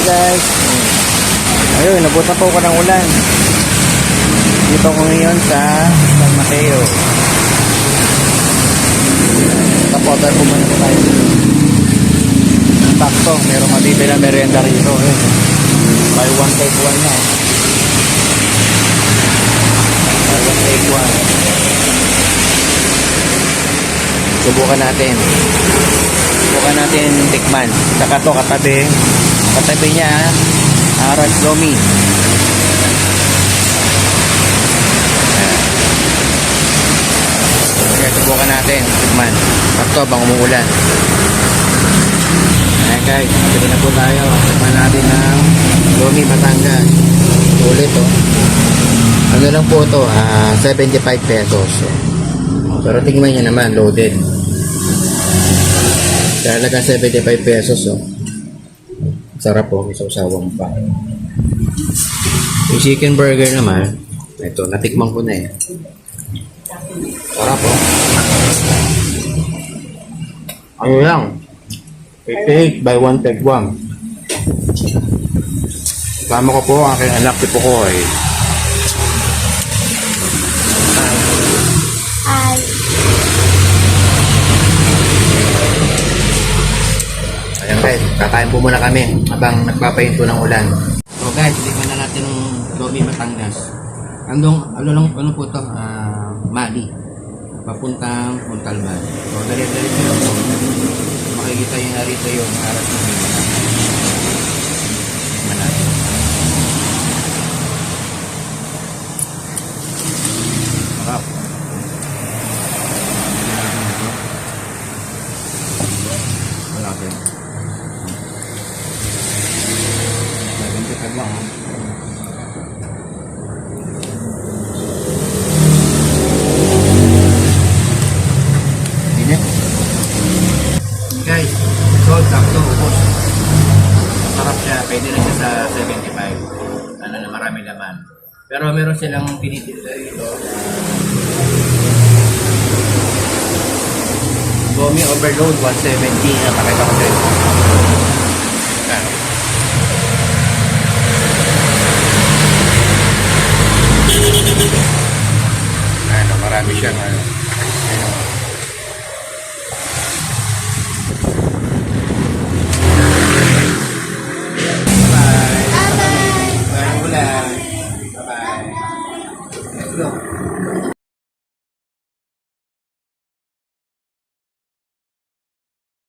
guys. Ayun, nabuta po ko ng ulan. Dito ko ngayon sa San Mateo. Tapotan po muna po tayo. Sakto, merong mabibili na merienda rito. Buy one take one na. Buy one take one. Subukan natin. Subukan natin tikman. Saka to katabi. Katabi niya Aras Lomi. Kaya subukan natin tikman. Sakto bang umuulan. Ayan guys, dito na po tayo. Tikman natin ng Lomi Batangas. Ulit oh. Ano lang po ito? 75 pesos. Pero tingnan nyo naman, loaded. Talaga 75 pesos oh. Sarap po, isaw-sawang pa. Yung chicken burger naman, ito, natikman ko na eh. Sarap oh. Ano lang, 58 by 1 take 1. Kasama ko po ang aking anak, tipo ko eh. Ayan guys, kakain po muna kami habang nagpapahinto ng ulan. So guys, tikman na natin ng Lomi Batangas. Ano po ito? Mali. Papuntang Montalban. So dali-dali nyo. Makikita nyo na rito yung Aras Lomi. Tikman natin. Sarap. Malapit. Lang. Ini guys, sold sakto ubos. Sarap siya, pwede rin siya sa 75. Ano na marami laman. Pero meron silang pinipili dito. Lomi Overload 170 na pakita ko din. Ano, marami siyang ano.